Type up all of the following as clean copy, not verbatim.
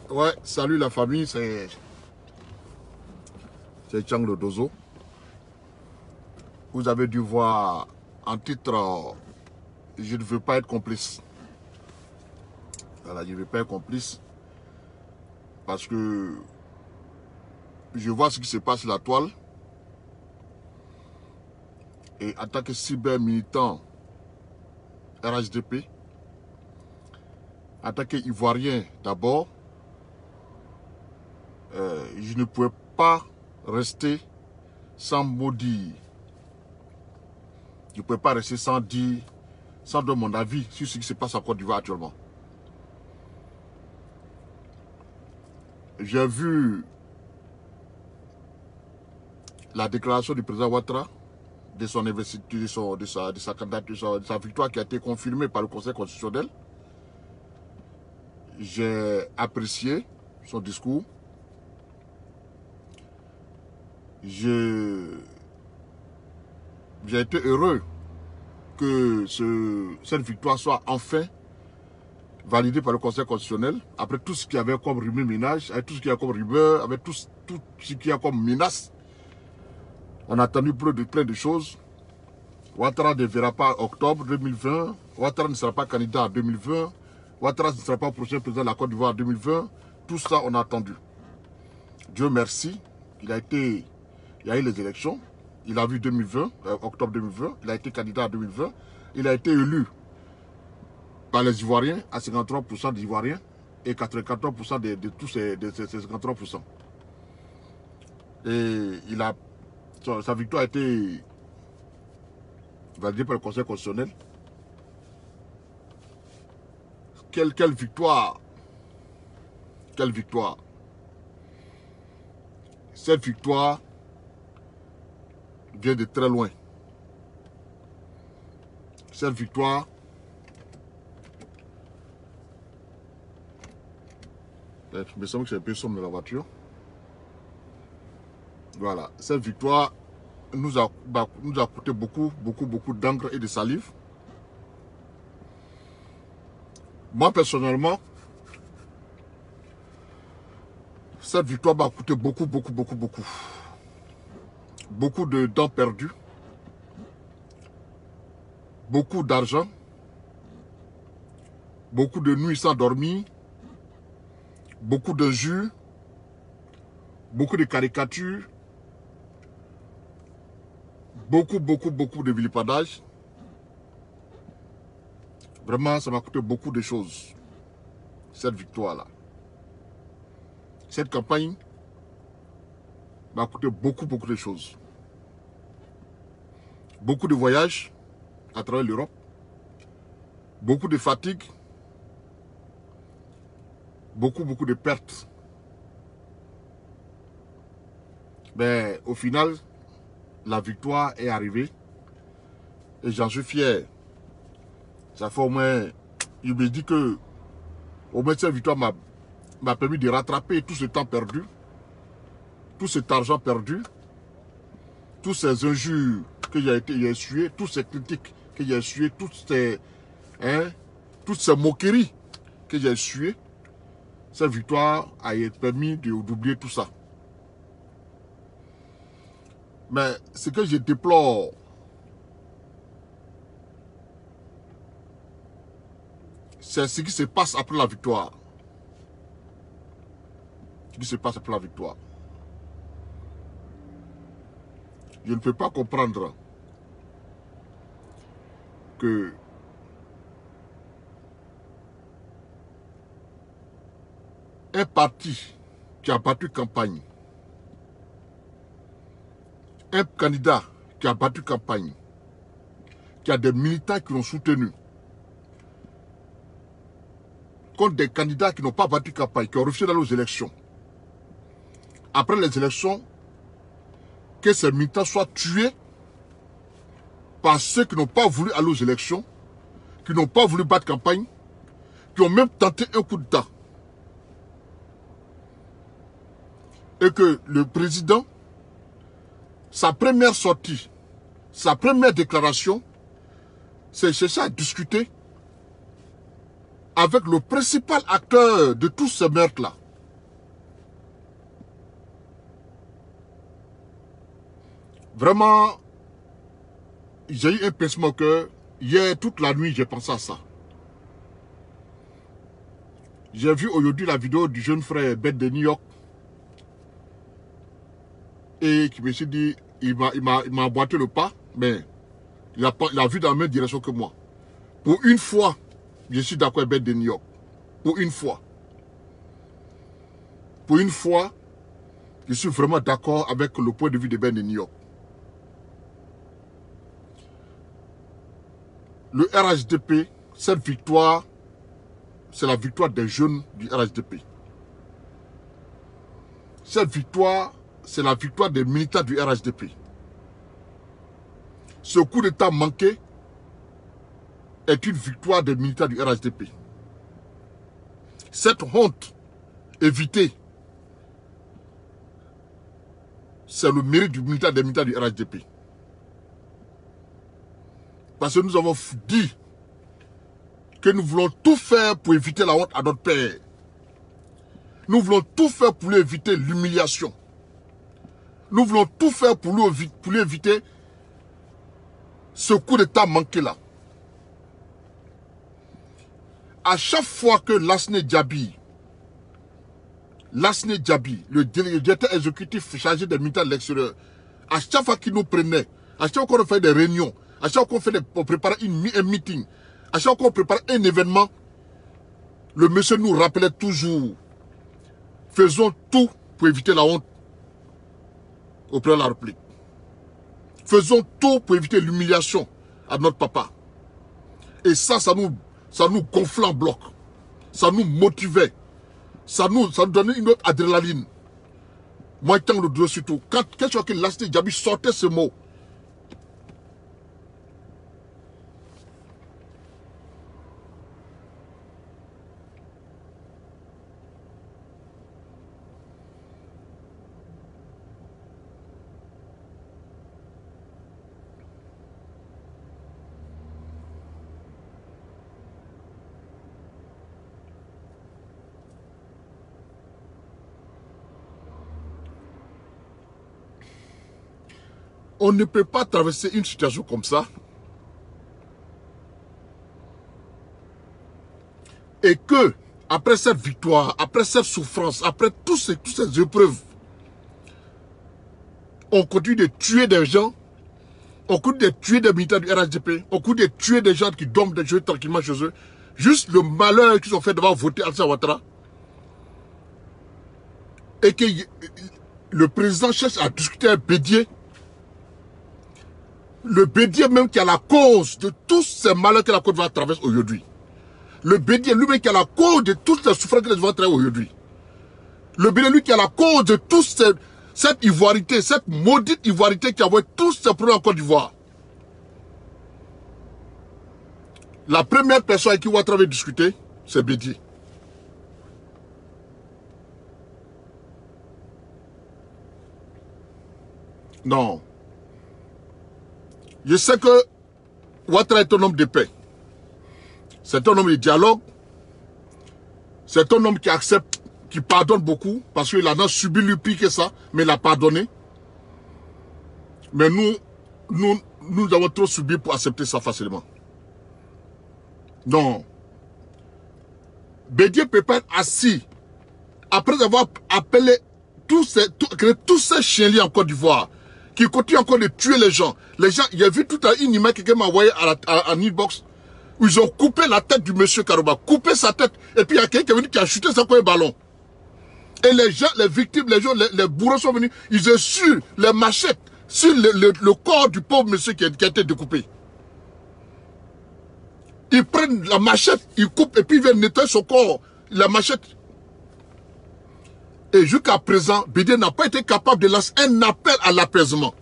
Ouais, salut la famille, c'est Chang le Dozo. Vous avez dû voir en titre je ne veux pas être complice. Voilà, je ne veux pas être complice parce que je vois ce qui se passe sur la toile. Et en tant que cyber-militant RHDP, en tant qu'Ivoirien d'abord, je ne pouvais pas rester sans mot dire. Je ne pouvais pas rester sans dire, sans donner mon avis sur ce qui se passe en Côte d'Ivoire actuellement. J'ai vu la déclaration du président Ouattara de son investiture, de sa candidature, de sa victoire qui a été confirmée par le Conseil constitutionnel. J'ai apprécié son discours. J'ai été heureux que cette victoire soit enfin validée par le Conseil constitutionnel, après tout ce qu'il y avait comme rumeur-ménage, avec tout ce qu'il y a comme rumeur, avec tout ce qu'il y a comme menace. On a attendu plein de choses. Ouattara ne verra pas octobre 2020. Ouattara ne sera pas candidat en 2020. Ouattara ne sera pas prochain président de la Côte d'Ivoire en 2020. Tout ça, on a attendu. Dieu merci. Il y a eu les élections. Il a vu 2020, octobre 2020. Il a été candidat en 2020. Il a été élu par les Ivoiriens à 53% des Ivoiriens et 94% de tous ces 53%. Et sa victoire a été validée par le Conseil constitutionnel. Quelle victoire! Quelle victoire! Cette victoire vient de très loin. Cette victoire il me semble que c'est un peu sombre de la voiture. Voilà. Cette victoire nous a coûté beaucoup d'encre et de salive. Moi, personnellement, cette victoire m'a coûté beaucoup. Beaucoup de temps perdu. Beaucoup d'argent. Beaucoup de nuits sans dormir. Beaucoup d'injures. Beaucoup de caricatures. Beaucoup de vilipendage. Vraiment, ça m'a coûté beaucoup de choses. Cette victoire-là. Cette campagne m'a coûté beaucoup de choses. Beaucoup de voyages à travers l'Europe. Beaucoup de fatigue. Beaucoup de pertes. Mais au final, la victoire est arrivée. Et j'en suis fier. Ça fait au moins, il me dit que au moins cette victoire m'a permis de rattraper tout ce temps perdu, tout cet argent perdu, toutes ces injures que j'ai essuyées, toutes ces critiques que j'ai essuyées, toutes ces moqueries que j'ai essuyées. Cette victoire a permis d'oublier tout ça. Mais ce que je déplore, c'est ce qui se passe après la victoire. Ce qui se passe après la victoire. Je ne peux pas comprendre que un parti qui a battu campagne, un candidat qui a battu campagne, qui a des militants qui l'ont soutenu, contre des candidats qui n'ont pas battu campagne, qui ont refusé d'aller aux élections. Après les élections, que ces militants soient tués par ceux qui n'ont pas voulu aller aux élections, qui n'ont pas voulu battre campagne, qui ont même tenté un coup d'État. Et que le président, sa première sortie, sa première déclaration, c'est chercher à discuter avec le principal acteur de tous ces meurtres-là, Vraiment, j'ai eu un pincement au cœur. Hier, toute la nuit, j'ai pensé à ça. J'ai vu aujourd'hui la vidéo du jeune frère Bête de New York. Et qui me s'est dit, il m'a emboîté le pas, mais il a vu dans la même direction que moi. Pour une fois, je suis d'accord avec Bête de New York. Pour une fois. Pour une fois, je suis vraiment d'accord avec le point de vue de Bête de New York. Le RHDP, cette victoire, c'est la victoire des jeunes du RHDP. Cette victoire, c'est la victoire des militants du RHDP. Ce coup d'État manqué est une victoire des militants du RHDP. Cette honte évitée, c'est le mérite des militants du RHDP. Parce que nous avons dit que nous voulons tout faire pour éviter la honte à notre père. Nous voulons tout faire pour lui éviter l'humiliation. Nous voulons tout faire pour lui éviter ce coup d'État manqué là. À chaque fois que Lassana Diaby, le directeur exécutif chargé des militaires de l'extérieur, à chaque fois qu'il nous prenait, à chaque fois qu'on fait des réunions, à chaque fois qu'on préparait un meeting, à chaque fois qu'on préparait un événement, le monsieur nous rappelait toujours, faisons tout pour éviter la honte auprès de la République. Faisons tout pour éviter l'humiliation à notre papa. Et ça nous gonflait en bloc. Ça nous motivait. Ça nous donnait une autre adrénaline. Moi, tant le dos surtout. Quand quelque chose que Lassana Diaby sortait ce mot, on ne peut pas traverser une situation comme ça et que, après cette victoire, après cette souffrance, après toutes ces épreuves, on continue de tuer des gens, on continue de tuer des militants du RHDP, on continue de tuer des gens qui dorment des jeux tranquillement chez eux, juste le malheur qu'ils ont fait d'avoir voté Alassane Ouattara, et que le président cherche à discuter avec Bédié, le Bédié même qui a la cause de tous ces malheurs que la Côte d'Ivoire traverse aujourd'hui. Le Bédié lui-même qui a la cause de toutes les souffrances que la Côte d'Ivoire traverse aujourd'hui. Le Bédié lui qui a la cause de toute cette ivoirité, cette maudite ivoirité qui a envoyé tous ces problèmes en Côte d'Ivoire. La première personne avec qui Ouattara avait discuté, c'est Bédié. Non. Je sais que Ouattara est un homme de paix. C'est un homme de dialogue. C'est un homme qui accepte, qui pardonne beaucoup, parce qu'il en a subi le pire que ça, mais il a pardonné. Mais nous avons trop subi pour accepter ça facilement. Non. Bédié peut pas être assis, après avoir appelé tous ces chiens-là en Côte d'Ivoire, qui continuent encore de tuer les gens. Les gens, il y a vu tout à une image que quelqu'un m'a envoyé en inbox, où ils ont coupé la tête du monsieur Karouba, coupé sa tête, et puis il y a quelqu'un qui est venu qui a chuté ça comme un ballon. Et les gens, les victimes, les bourreaux sont venus, ils ont su les machettes sur le corps du pauvre monsieur qui a été découpé. Ils prennent la machette, ils coupent, et puis ils viennent nettoyer son corps, la machette. Et jusqu'à présent, Bédié n'a pas été capable de lancer un appel à l'apaisement.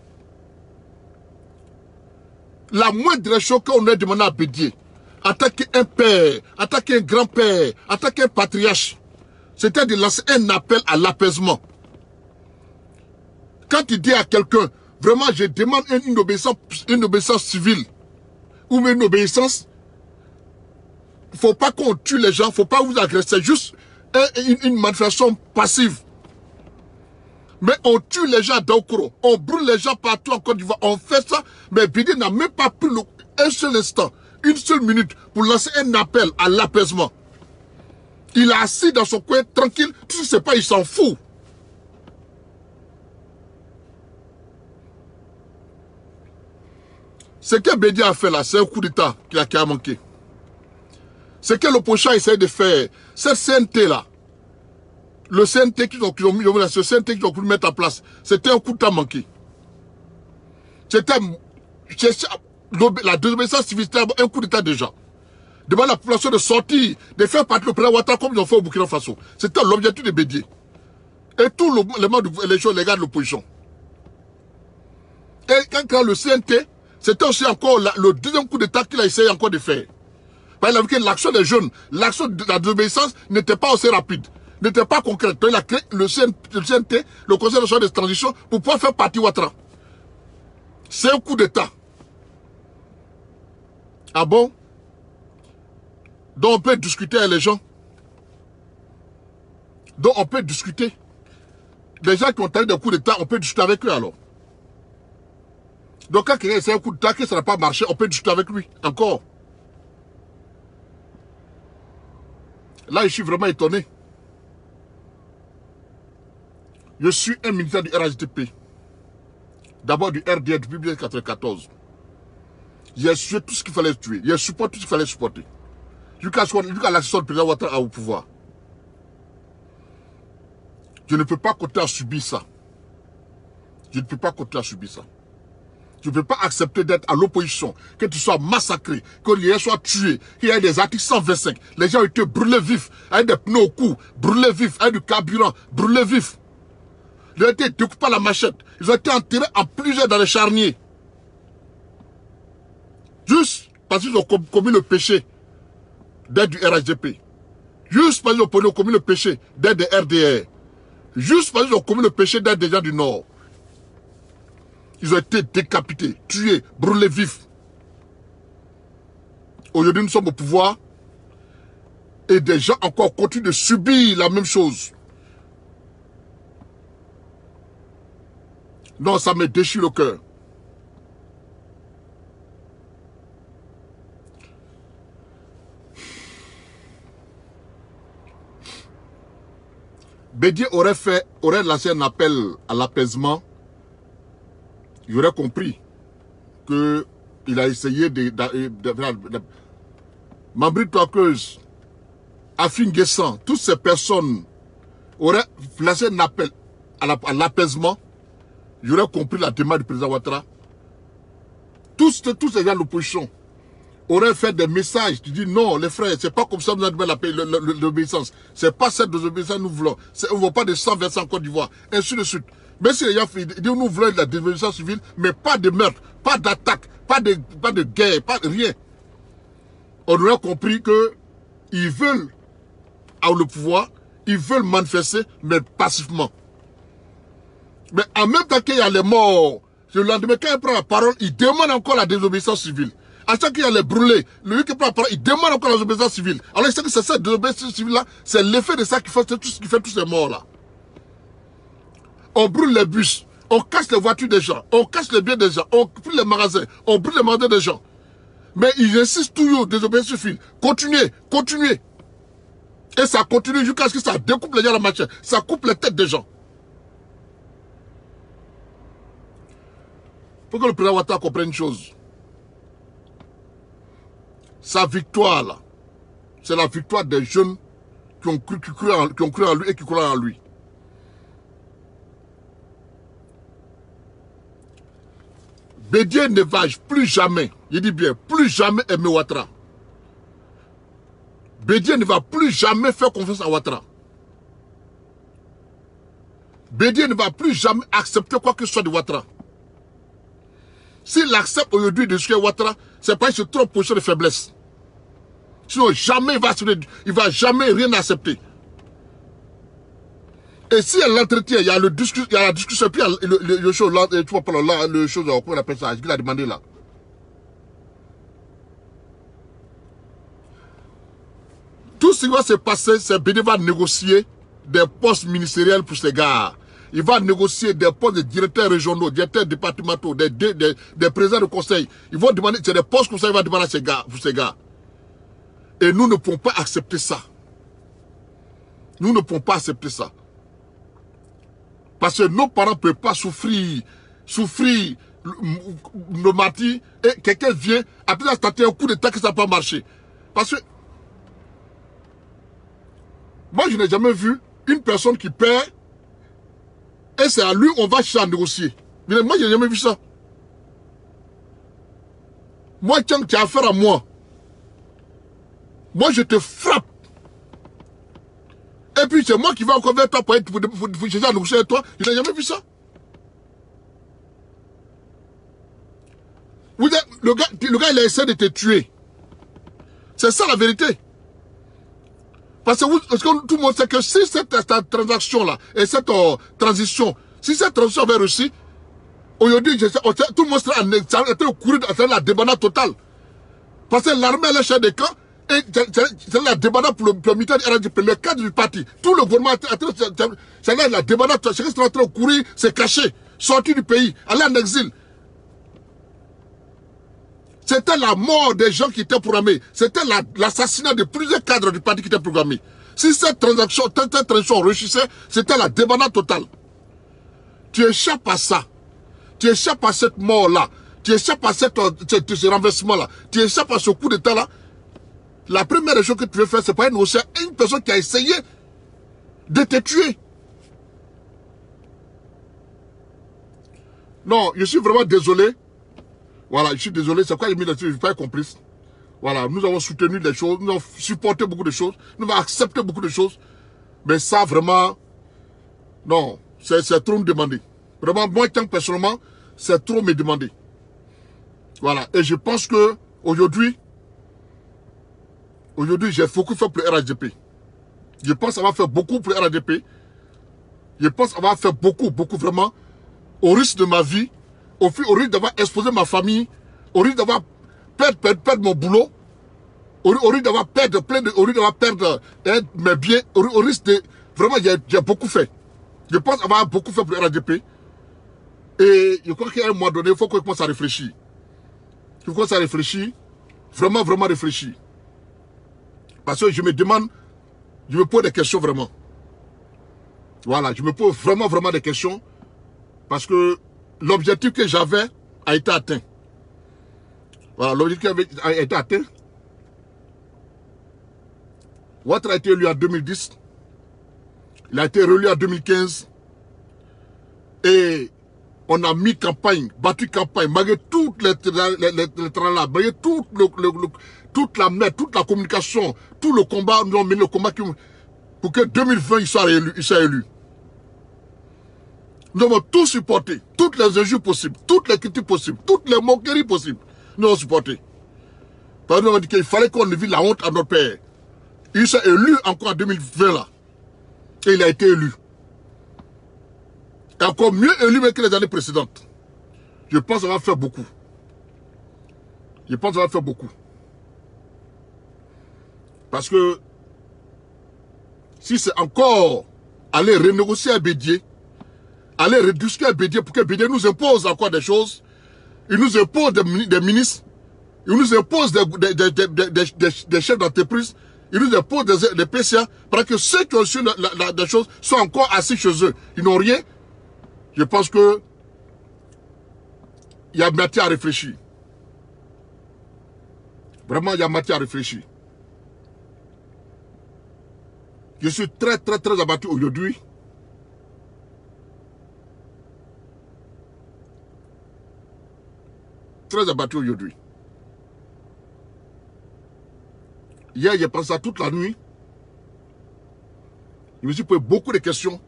La moindre chose qu'on a demandé à Bédié, attaquer un père, attaquer un grand-père, attaquer un patriarche, c'était de lancer un appel à l'apaisement. Quand il dit à quelqu'un, vraiment je demande une obéissance civile, ou même une obéissance, il ne faut pas qu'on tue les gens, il ne faut pas vous agresser, juste une manifestation passive. Mais on tue les gens à Daoukoro, on brûle les gens partout en Côte d'Ivoire, on fait ça. Mais Bédié n'a même pas pris un seul instant, une seule minute pour lancer un appel à l'apaisement. Il est assis dans son coin tranquille, tout ce qui se passe, il s'en fout. Ce que Bédié a fait là, c'est un coup d'État qui a manqué. Ce que l'opposition essaie de faire, cette CNT là, le CNT qu'ils ont voulu mettre en place, c'était un coup d'État manqué. C'était la désobéissance civile, c'était un coup d'État déjà. Devant la population de sortir, de faire partie le président Ouattara comme ils ont fait au Burkina Faso. C'était l'objectif de Bédié. Et tous les membres les gars de l'opposition. Et quand le CNT, c'était aussi encore le deuxième coup d'État qu'il a essayé encore de faire. Parce qu'il a vu que l'action des jeunes, l'action de la désobéissance n'était pas aussi rapide, n'était pas concrète. Donc il a créé le CNT, le Conseil national de transition, pour pouvoir faire partie Ouattara. C'est un coup d'État. Ah bon? Donc on peut discuter avec les gens. Donc on peut discuter. Les gens qui ont tenté des coups d'État, on peut discuter avec eux alors. Donc quand quelqu'un essaie un coup d'État, que ça n'a pas marché, on peut discuter avec lui. Encore. Là, je suis vraiment étonné. Je suis un militaire du RHDP. D'abord du RDR depuis 1994. J'ai tué tout ce qu'il fallait tuer. J'ai supporté tout ce qu'il fallait supporter. Jusqu'à l'action du président Ouattara au pouvoir. Je ne peux pas compter à subir ça. Je ne peux pas compter à subir ça. Je ne peux pas accepter d'être à l'opposition, que tu sois massacré, que les gens soient tués, qu'il y ait des articles 125. Les gens ont été brûlés vifs, avec des pneus au cou, brûlés vifs, avec du carburant, brûlés vifs. Ils ont été découpés à la machette. Ils ont été enterrés en plusieurs dans les charniers. Juste parce qu'ils ont commis le péché d'être du RHDP. Juste parce qu'ils ont commis le péché d'être des RDR. Juste parce qu'ils ont commis le péché d'être des gens du Nord. Ils ont été décapités, tués, brûlés vifs. Aujourd'hui, nous sommes au pouvoir et des gens encore continuent de subir la même chose. Non, ça me déchire le cœur. Bédié aurait lancé un appel à l'apaisement. Il aurait compris qu'il a essayé de Mambri Toakeuse, Afin Guessan, toutes ces personnes auraient lancé un appel à l'apaisement. Il aurait compris la démarche du président Ouattara. Tous ces gens de l'opposition auraient fait des messages qui disent non, les frères, c'est pas comme ça que nous avons l'obéissance. C'est pas cette désobéissance que nous voulons. On ne veut pas de 125 en Côte d'Ivoire. Ainsi de suite. Mais si les gens disent nous voulons de la désobéissance civile, mais pas de meurtre, pas d'attaque, pas de guerre, pas de rien. On aurait compris qu'ils veulent avoir le pouvoir, ils veulent manifester, mais passivement. Mais en même temps qu'il y a les morts, le lendemain, quand il prend la parole, il demande encore la désobéissance civile. À chaque fois qu'il y a les brûlés, lui qui prend la parole, il demande encore la désobéissance civile. Alors il sait que c'est cette désobéissance civile-là, c'est l'effet de ça qui fait tout ce qui fait tous ces morts-là. On brûle les bus, on casse les voitures des gens, on casse les biens des gens, on brûle les magasins, on brûle les magasins des gens. Mais ils insistent toujours, désobéissance civile. Continuez, continuez. Et ça continue jusqu'à ce que ça découpe les gens à la machine, ça coupe les têtes des gens. Pour que le président Ouattara comprenne une chose. Sa victoire, là, c'est la victoire des jeunes qui ont cru en lui et qui croient en lui. Bédié ne va plus jamais, je dis bien, plus jamais aimer Ouattara. Bédié ne va plus jamais faire confiance à Ouattara. Bédié ne va plus jamais accepter quoi que ce soit de Ouattara. S'il accepte aujourd'hui de suivre Ouattara, c'est parce qu'il se trompe en position de faiblesse. Sinon, jamais il va jamais rien accepter. Et si elle l'entretient, il y a la discussion, puis le chose, tu vois pas là, le chose, comment on appelle ça, qu'il a demandé là. Tout ce qui va se passer, c'est Bédié va négocier des postes ministériels pour ces gars. il va négocier des postes de directeurs régionaux, directeurs départementaux, des présidents de conseil. Ils vont demander, c'est des postes comme ça, il va demander à ces gars, pour ces gars. Et nous ne pouvons pas accepter ça. Nous ne pouvons pas accepter ça. Parce que nos parents ne peuvent pas souffrir le martyr, et quelqu'un vient, après ça, tenter un coup d'état que ça n'a pas marché. Parce que, moi, je n'ai jamais vu une personne qui perd, et c'est à lui, on va chercher à négocier. Mais moi, je n'ai jamais vu ça. Moi, tiens, tu as affaire à moi. Moi, je te frappe. Et puis, c'est moi qui vais encore vers toi pour chercher à négocier avec toi. Je n'ai jamais vu ça. Le gars, il a essayé de te tuer. C'est ça la vérité. Parce que tout le monde sait que si cette transaction-là et cette transition, si cette transition avait réussi, aujourd'hui, tout le monde serait en courir dans la débandade totale. Parce que l'armée est chef des camps et c'est la débandade pour le militaire RDP, le cadre du parti. Tout le gouvernement c'est la débandade, chacun est en train de courir, se cacher, sortir du pays, aller en exil. C'était la mort des gens qui étaient programmés. C'était l'assassinat de plusieurs cadres du parti qui étaient programmés. Si cette transaction réussissait, c'était la débandade totale. Tu échappes à ça. Tu échappes à cette mort-là. Tu échappes à ce renversement-là. Tu échappes à ce coup d'état-là. La première chose que tu veux faire, c'est pas négocier à une personne qui a essayé de te tuer. Non, je suis vraiment désolé. Voilà, je suis désolé, c'est quoi je ne suis pas complice. Voilà, nous avons soutenu des choses, nous avons supporté beaucoup de choses, nous avons accepté beaucoup de choses. Mais ça, vraiment, non, c'est trop me demander. Vraiment, moi, tant que personnellement, c'est trop me demander. Voilà, et je pense que aujourd'hui, j'ai beaucoup fait pour le RHDP. Je pense avoir fait beaucoup pour le RHDP. Je pense avoir fait beaucoup vraiment, au risque de ma vie, au risque d'avoir exposé ma famille, au risque d'avoir perdre mon boulot, au risque d'avoir perdre mes biens, au risque de... Vraiment, j'ai beaucoup fait. Je pense avoir beaucoup fait pour le RHDP. Et je crois qu'à un moment donné, il faut qu'on commence à réfléchir. Il faut qu'on commence à réfléchir. Vraiment réfléchir. Parce que je me demande, je me pose des questions vraiment. Voilà, je me pose vraiment des questions. Parce que l'objectif que j'avais a été atteint. Voilà, l'objectif a été atteint. Ouattara a été élu en 2010. Il a été réélu en 2015. Et on a mis campagne, battu campagne, malgré toutes les tralala, malgré toute la merde, toute la communication, tout le combat, nous avons mené le combat pour que 2020 il soit élu. Nous avons tout supporté, toutes les injures possibles, toutes les critiques possibles, toutes les moqueries possibles. Nous avons supporté. Parce que nous avons dit qu'il fallait qu'on évite la honte à notre père. Il s'est élu encore en 2020 là. Et il a été élu. Et encore mieux élu que les années précédentes. Je pense qu'on va faire beaucoup. Je pense qu'on va faire beaucoup. Parce que si c'est encore aller renégocier à Bédier, aller rediscuter à Bédier pour que Bédier nous impose encore des choses, il nous impose des ministres, il nous impose des chefs d'entreprise, il nous impose des PCA, pour que ceux qui ont su des choses soient encore assis chez eux. Ils n'ont rien. Je pense que il y a matière à réfléchir. Vraiment, il y a matière à réfléchir. Je suis très abattu aujourd'hui. Très abattu aujourd'hui. Hier, j'ai pensé à toute la nuit. Je me suis posé beaucoup de questions.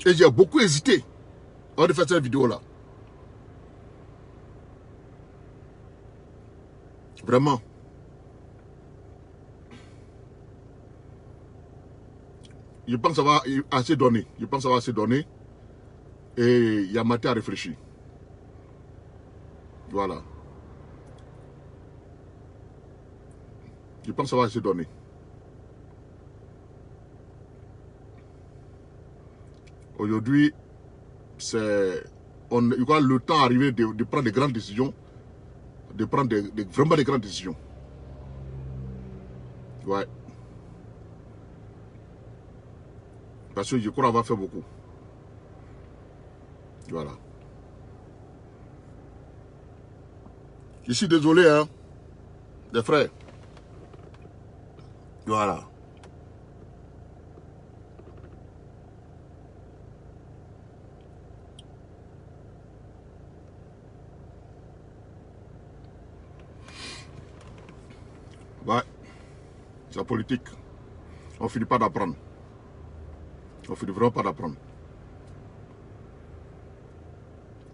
Et j'ai beaucoup hésité avant de faire cette vidéo-là. Vraiment. Je pense que ça va assez donner. Je pense que ça va assez donner. Et il y a matière à réfléchir. Voilà. Je pense que ça va assez donner. Aujourd'hui, il y aura le temps arrivé de prendre des grandes décisions, de prendre vraiment des grandes décisions. Ouais. Parce que je crois avoir fait beaucoup. Voilà. Je suis désolé, hein, les frères. Voilà. Ouais. C'est la politique. On finit pas d'apprendre. On finit vraiment pas d'apprendre.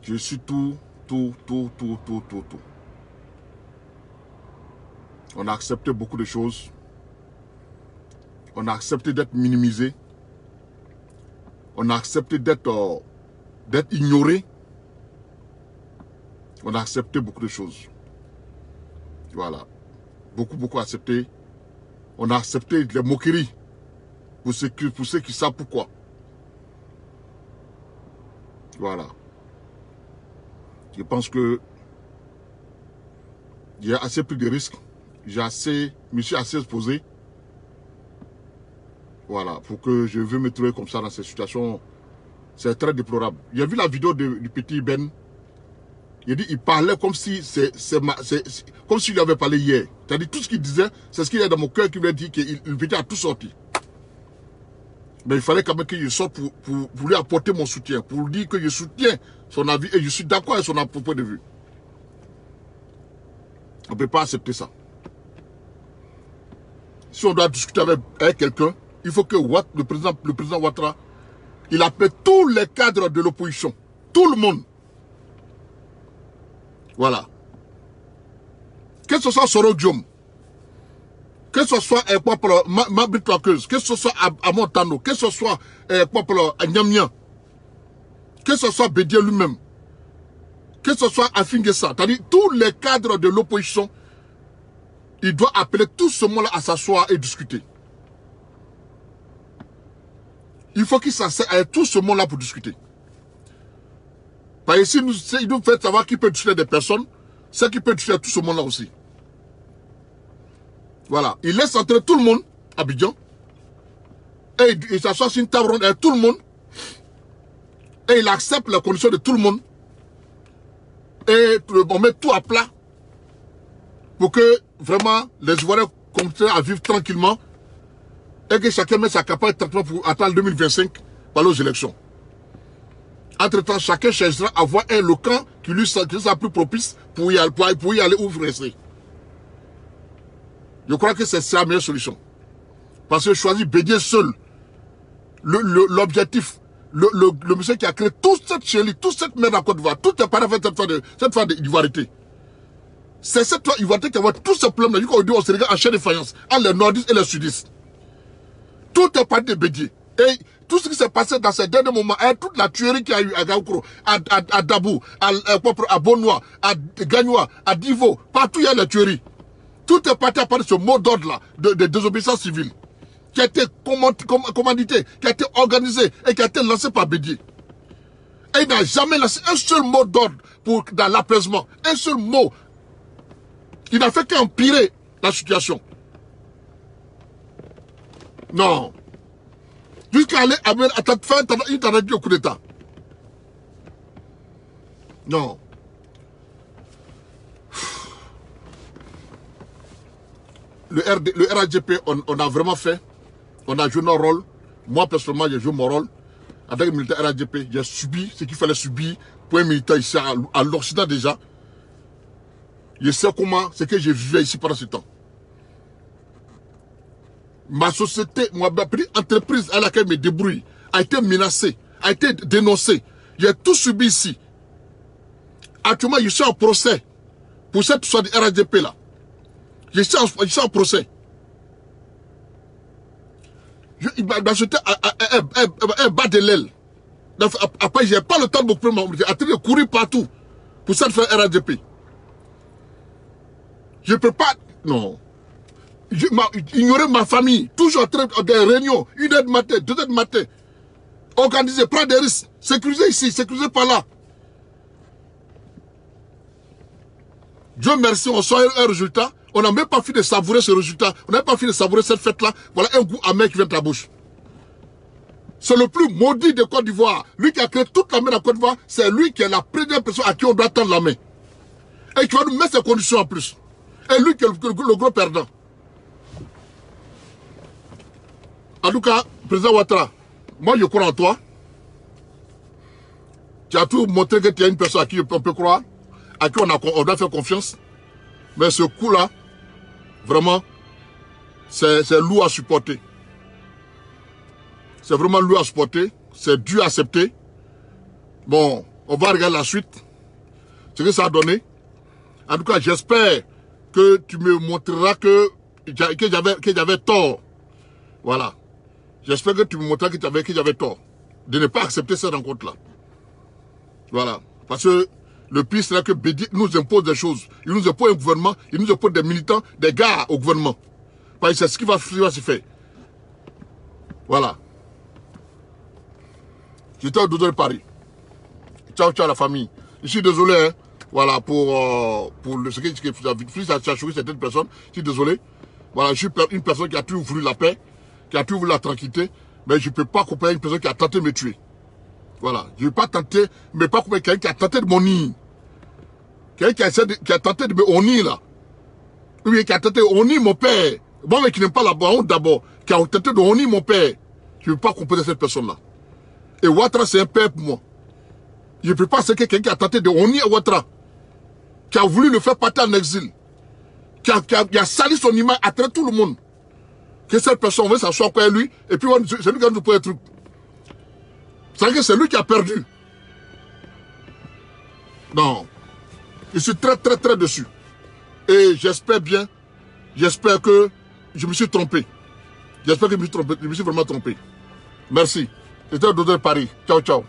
Je suis tout. On a accepté beaucoup de choses. On a accepté d'être minimisé. On a accepté d'être ignoré. On a accepté beaucoup de choses. Voilà. Beaucoup accepté. On a accepté les moqueries. Pour ceux qui savent pourquoi. Voilà. Je pense que j'ai assez pris de risques. Je me suis assez exposé. Voilà, pour que je veux me trouver comme ça dans ces situations, c'est très déplorable. J'ai vu la vidéo du petit Ben. Il parlait comme si comme s'il avait parlé hier. C'est-à-dire tout ce qu'il disait, c'est ce qu'il y a dans mon cœur qui lui dit qu'il petit a tout sorti. Mais il fallait quand même que je sorte pour lui apporter mon soutien, pour lui dire que je soutiens son avis et je suis d'accord avec son point de vue. On ne peut pas accepter ça. Si on doit discuter avec quelqu'un, il faut que le président Ouattara, il appelle tous les cadres de l'opposition. Tout le monde. Voilà. Que ce soit Soro Diom, que ce soit Mabri Twakeuse, que ce soit Amontano, que ce soit Nyamnya, que ce soit Bédié lui-même, que ce soit Afingessa, c'est-à-dire tous les cadres de l'opposition, il doit appeler tout ce monde-là à s'asseoir et discuter. Il faut qu'il s'asseye avec tout ce monde-là pour discuter. Parce que ici, il nous fait savoir qui peut tuer des personnes, c'est qui peut tuer tout ce monde-là aussi. Voilà. Il laisse entrer tout le monde à Abidjan. Et il s'assoit sur une table ronde avec tout le monde. Et il accepte les conditions de tout le monde. Et on met tout à plat. Pour que vraiment les Ivoiriens continuent à vivre tranquillement. Et que chacun met sa capacité pour attendre 2025 par aux élections. Entre-temps, chacun cherchera à avoir le camp qui lui sera plus propice pour y aller où rester. Je crois que c'est la meilleure solution. Parce que choisir Bédié seul, l'objectif, le monsieur qui a créé toute cette chérie, toute cette merde en Côte d'Ivoire, tout est parfait cette fois d'ivoirité. C'est cette fois d'ivoirité qui a tous ces problèmes-là. Du coup, on se regarde en chaîne de faïence, entre les nordistes et les sudistes. Tout est parti de Bédié. Et tout ce qui s'est passé dans ces derniers moments, et toute la tuerie qu'il y a eu à Gaoukro, à Dabou, à Bonnois, à Gagnois, à Divo, partout il y a la tuerie. Tout est parti à part de ce mot d'ordre-là, de désobéissance civile, qui a été commandité, qui a été organisé et qui a été lancé par Bédié. Et il n'a jamais lancé un seul mot d'ordre dans l'apaisement. Un seul mot. Il n'a fait qu'empirer la situation. Non. Jusqu'à aller à ta fin, il t'en a dit au coup d'État. Non. Le RADP, on a vraiment fait. On a joué notre rôle. Moi, personnellement, j'ai joué mon rôle. En tant que militaire RADP, j'ai subi ce qu'il fallait subir pour un militaire ici à l'Occident déjà. Je sais comment, ce que j'ai vécu ici pendant ce temps. Ma société, ma petite entreprise à laquelle je me débrouille, a été menacée, a été dénoncée. J'ai tout subi ici. Actuellement, je suis en procès pour cette histoire de RADP là. Je suis en procès. Ma société a bat de l'aile. Après, je n'ai pas le temps de m'occuper de courir partout pour cette faire RADP. Je ne peux pas. Non. Ignorer ma famille, toujours en train des réunions, 1h du matin, 2h du matin. Organisez, prenez des risques. Sécurisez ici, sécurisez par là. Dieu merci, on sort un résultat. On n'a même pas fini de savourer ce résultat. On n'a même pas fini de savourer cette fête-là. Voilà un goût amer qui vient de la bouche. C'est le plus maudit de Côte d'Ivoire. Lui qui a créé toute la main de Côte d'Ivoire, c'est lui qui est la première personne à qui on doit tendre la main. Et qui va nous mettre ses conditions en plus. Et lui qui est le gros perdant. En tout cas, président Ouattara, moi je crois en toi. Tu as tout montré que tu es une personne à qui on peut croire, à qui on doit faire confiance. Mais ce coup-là, vraiment, c'est lourd à supporter. C'est vraiment lourd à supporter. C'est dur à accepter. Bon, on va regarder la suite. Ce que ça a donné. En tout cas, j'espère que tu me montreras que j'avais tort. Voilà. J'espère que tu me montreras que j'avais tort. De ne pas accepter cette rencontre-là. Voilà. Parce que le pire, c'est là que Bédi nous impose des choses. Il nous impose un gouvernement, il nous impose des militants, des gars au gouvernement. Parce que c'est ce qui va se faire. Voilà. J'étais au Dodo de Paris. Ciao, ciao la famille. Je suis désolé, hein. Voilà, pour ce qui a choqué certaines personnes. Je suis désolé. Voilà, je suis une personne qui a toujours voulu la paix, qui a toujours voulu la tranquillité, mais je ne peux pas comparer une personne qui a tenté de me tuer. Voilà, je ne vais pas tenter, mais pas comparer quelqu'un qui a tenté de m'honnir. Quelqu'un qui a tenté de me honnir, là. Oui, qui a tenté de honnir mon père. Moi, mais qui n'aime pas la honte d'abord, qui a tenté de honnir mon père. Je ne peux pas comparer cette personne-là. Et Ouattara, c'est un père pour moi. Je ne peux pas c'est quelqu'un qui a tenté de honnir Ouattara, qui a voulu le faire partir en exil, qui a sali son image à travers tout le monde. Que cette personne veut s'asseoir quoi lui, et puis c'est lui qui a nous pour un truc. C'est lui qui a perdu. Non. Je suis très, très, très dessus. Et j'espère bien, j'espère que je me suis trompé. J'espère que je me suis trompé, je me suis vraiment trompé. Merci. C'était au Dodo de Paris. Ciao, ciao.